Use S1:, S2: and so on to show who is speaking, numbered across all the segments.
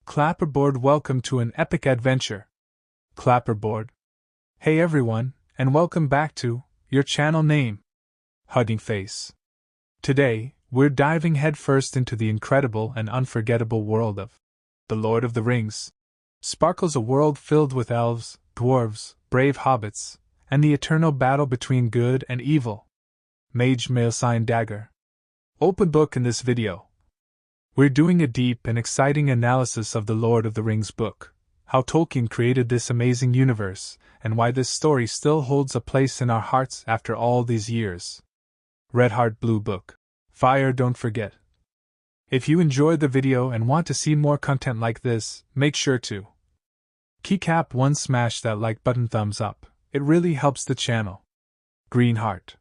S1: Clapperboard, welcome to an epic adventure. Clapperboard. Hey everyone, and welcome back to your channel name, Hugging Face. Today, we're diving headfirst into the incredible and unforgettable world of The Lord of the Rings. Sparkles a world filled with elves, dwarves, brave hobbits, and the eternal battle between good and evil. Mage Mailsign Dagger. Open book. In this video, we're doing a deep and exciting analysis of the Lord of the Rings book, how Tolkien created this amazing universe, and why this story still holds a place in our hearts after all these years. Red Heart Blue Book. Fire. Don't forget, if you enjoyed the video and want to see more content like this, make sure to keycap 1, smash that like button, thumbs up, it really helps the channel. Green Heart.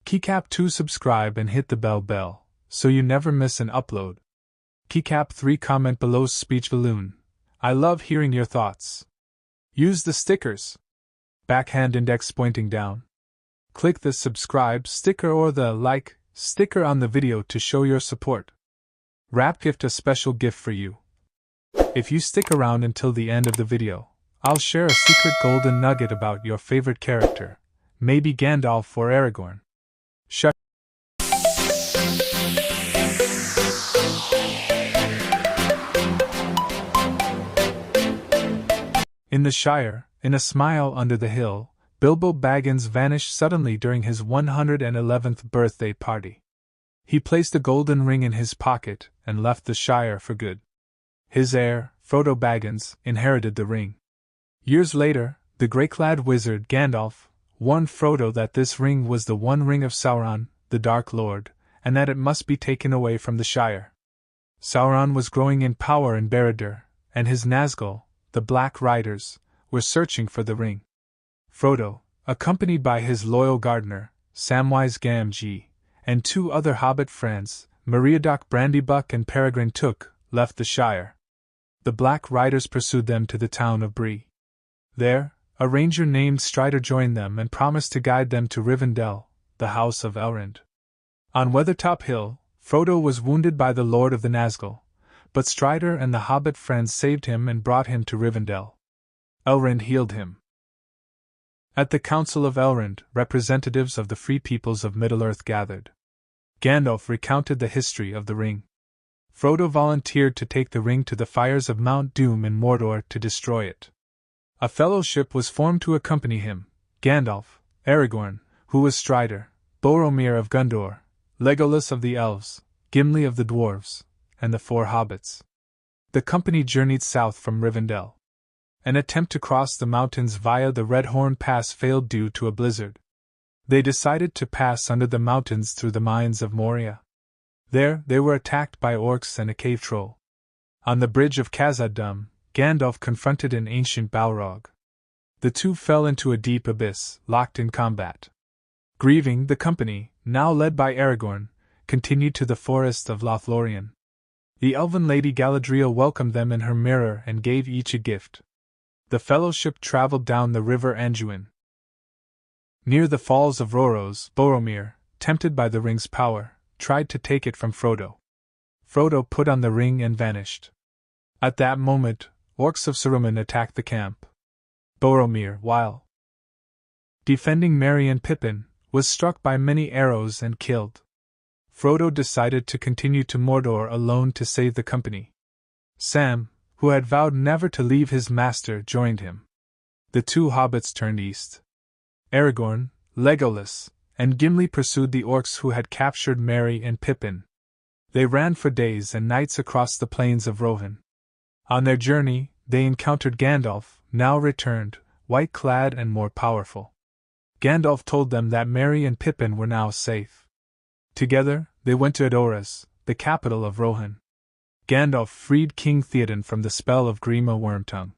S1: Keycap 2, subscribe and hit the bell so you never miss an upload. Keycap 3, comment below. Speech balloon. I love hearing your thoughts. Use the stickers. Backhand index pointing down. Click the subscribe sticker or the like sticker on the video to show your support. Wrap gift, a special gift for you. If you stick around until the end of the video, I'll share a secret golden nugget about your favorite character, maybe Gandalf or Aragorn. Shut. In the Shire, in a smile under the hill, Bilbo Baggins vanished suddenly during his 111th birthday party. He placed a golden ring in his pocket and left the Shire for good. His heir, Frodo Baggins, inherited the ring. Years later, the grey-clad wizard Gandalf warned Frodo that this ring was the one ring of Sauron, the Dark Lord, and that it must be taken away from the Shire. Sauron was growing in power in Barad-dûr, and his Nazgul, the Black Riders, were searching for the ring. Frodo, accompanied by his loyal gardener, Samwise Gamgee, and 2 other hobbit friends, Meriadoc Brandybuck and Peregrine Took, left the Shire. The Black Riders pursued them to the town of Bree. There, a ranger named Strider joined them and promised to guide them to Rivendell, the house of Elrond. On Weathertop Hill, Frodo was wounded by the Lord of the Nazgul, but Strider and the hobbit friends saved him and brought him to Rivendell. Elrond healed him. At the Council of Elrond, representatives of the free peoples of Middle-earth gathered. Gandalf recounted the history of the ring. Frodo volunteered to take the ring to the fires of Mount Doom in Mordor to destroy it. A fellowship was formed to accompany him: Gandalf, Aragorn, who was Strider, Boromir of Gondor, Legolas of the Elves, Gimli of the Dwarves, and the 4 hobbits. The company journeyed south from Rivendell. An attempt to cross the mountains via the Redhorn Pass failed due to a blizzard. They decided to pass under the mountains through the mines of Moria. There, they were attacked by orcs and a cave troll. On the bridge of Khazad-dûm, Gandalf confronted an ancient Balrog. The two fell into a deep abyss, locked in combat. Grieving, the company, now led by Aragorn, continued to the forest of Lothlorien. The elven lady Galadriel welcomed them in her mirror and gave each a gift. The fellowship traveled down the river Anduin. Near the falls of Rhoros, Boromir, tempted by the ring's power, tried to take it from Frodo. Frodo put on the ring and vanished. At that moment, orcs of Saruman attacked the camp. Boromir, while defending Merry and Pippin, was struck by many arrows and killed. Frodo decided to continue to Mordor alone to save the company. Sam, who had vowed never to leave his master, joined him. The 2 hobbits turned east. Aragorn, Legolas, and Gimli pursued the orcs who had captured Merry and Pippin. They ran for days and nights across the plains of Rohan. On their journey, they encountered Gandalf, now returned, white-clad and more powerful. Gandalf told them that Merry and Pippin were now safe. Together, they went to Edoras, the capital of Rohan. Gandalf freed King Theoden from the spell of Grima Wormtongue.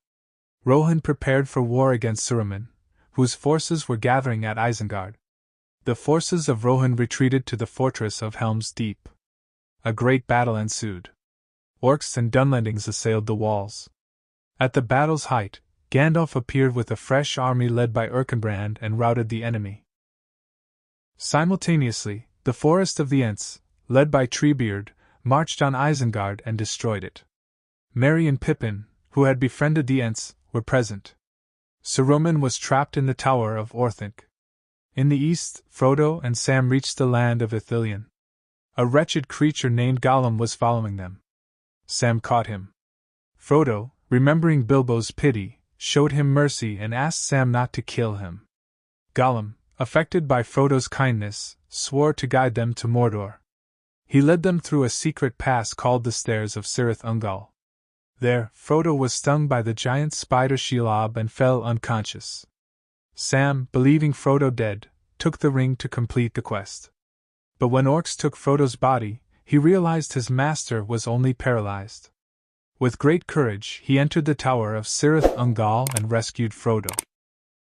S1: Rohan prepared for war against Saruman, whose forces were gathering at Isengard. The forces of Rohan retreated to the fortress of Helm's Deep. A great battle ensued. Orcs and Dunlendings assailed the walls. At the battle's height, Gandalf appeared with a fresh army led by Erkenbrand and routed the enemy. Simultaneously, the forest of the Ents, led by Treebeard, marched on Isengard and destroyed it. Merry and Pippin, who had befriended the Ents, were present. Saruman was trapped in the Tower of Orthanc. In the east, Frodo and Sam reached the land of Ithilien. A wretched creature named Gollum was following them. Sam caught him. Frodo, remembering Bilbo's pity, showed him mercy and asked Sam not to kill him. Gollum, affected by Frodo's kindness, swore to guide them to Mordor. He led them through a secret pass called the Stairs of Cirith Ungol. There, Frodo was stung by the giant spider Shelob and fell unconscious. Sam, believing Frodo dead, took the ring to complete the quest. But when orcs took Frodo's body, he realized his master was only paralyzed. With great courage, he entered the Tower of Cirith Ungol and rescued Frodo.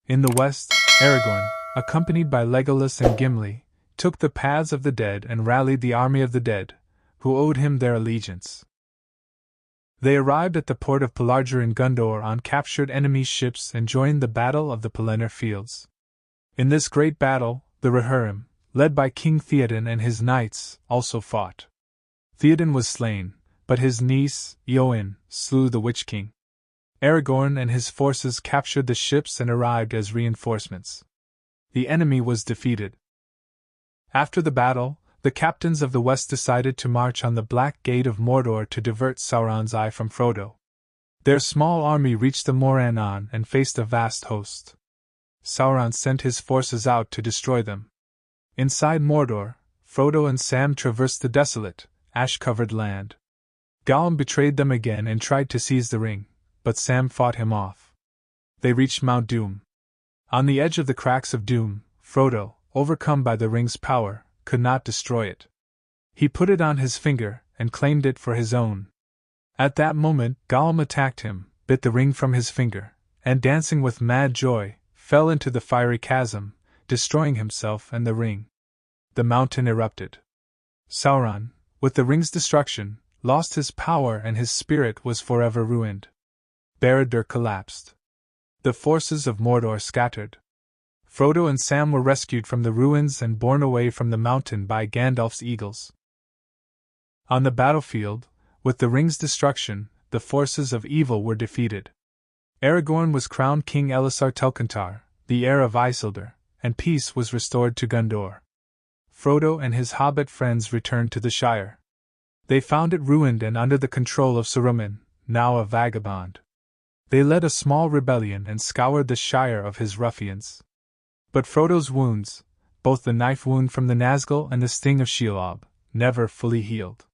S1: In the west, Aragorn, accompanied by Legolas and Gimli, took the paths of the dead and rallied the army of the dead, who owed him their allegiance. They arrived at the port of Pelargir in Gondor on captured enemy ships and joined the Battle of the Pelennor Fields. In this great battle, the Rohirrim, led by King Theoden and his knights, also fought. Theoden was slain, but his niece, Eowyn, slew the Witch King. Aragorn and his forces captured the ships and arrived as reinforcements. The enemy was defeated. After the battle, the captains of the West decided to march on the Black Gate of Mordor to divert Sauron's eye from Frodo. Their small army reached the Morannon and faced a vast host. Sauron sent his forces out to destroy them. Inside Mordor, Frodo and Sam traversed the desolate, ash-covered land. Gollum betrayed them again and tried to seize the ring, but Sam fought him off. They reached Mount Doom. On the edge of the cracks of Doom, Frodo, overcome by the ring's power, could not destroy it. He put it on his finger and claimed it for his own. At that moment, Gollum attacked him, bit the ring from his finger, and dancing with mad joy, fell into the fiery chasm, destroying himself and the ring. The mountain erupted. Sauron, with the ring's destruction, lost his power and his spirit was forever ruined. Barad-dûr collapsed. The forces of Mordor scattered. Frodo and Sam were rescued from the ruins and borne away from the mountain by Gandalf's eagles. On the battlefield, with the ring's destruction, the forces of evil were defeated. Aragorn was crowned King Elisar Telcontar, the heir of Isildur, and peace was restored to Gondor. Frodo and his hobbit friends returned to the Shire. They found it ruined and under the control of Saruman, now a vagabond. They led a small rebellion and scoured the Shire of his ruffians. But Frodo's wounds, both the knife wound from the Nazgul and the sting of Shelob, never fully healed.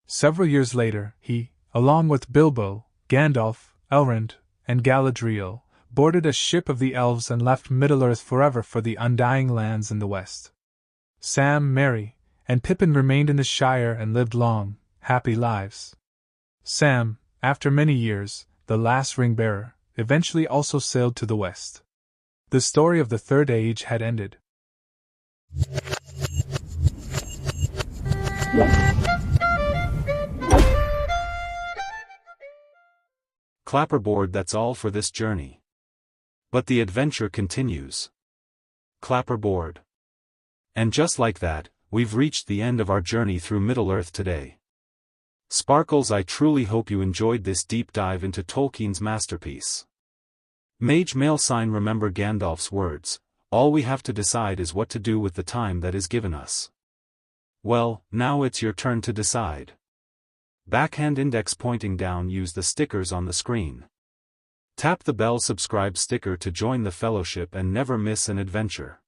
S1: Several years later, he, along with Bilbo, Gandalf, Elrond, and Galadriel, boarded a ship of the elves and left Middle-earth forever for the undying lands in the west. Sam, Merry, and Pippin remained in the Shire and lived long, happy lives. Sam, after many years, the last ring-bearer, eventually also sailed to the west. The story of the Third Age had ended.
S2: Clapperboard, that's all for this journey. But the adventure continues. Clapperboard. And just like that, we've reached the end of our journey through Middle-earth today. Sparkles, I truly hope you enjoyed this deep dive into Tolkien's masterpiece. Mage male sign, remember Gandalf's words, all we have to decide is what to do with the time that is given us. Well, now it's your turn to decide. Backhand index pointing down, use the stickers on the screen. Tap the bell subscribe sticker to join the fellowship and never miss an adventure.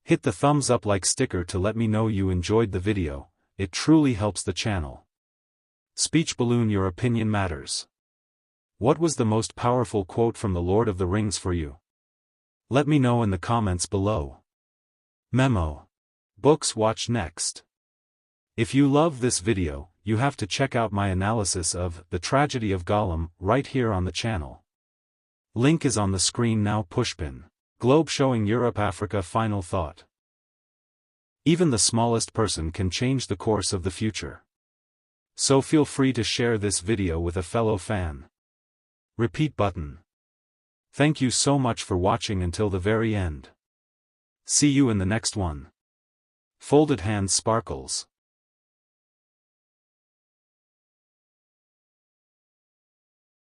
S2: Hit the thumbs up like sticker to let me know you enjoyed the video, it truly helps the channel. Speech balloon, your opinion matters. What was the most powerful quote from The Lord of the Rings for you? Let me know in the comments below. Memo. Books watch next. If you love this video, you have to check out my analysis of The Tragedy of Gollum right here on the channel. Link is on the screen now. Pushpin. Globe showing Europe-Africa final thought. Even the smallest person can change the course of the future. So feel free to share this video with a fellow fan. Repeat button. Thank you so much for watching until the very end. See you in the next one. Folded hands sparkles.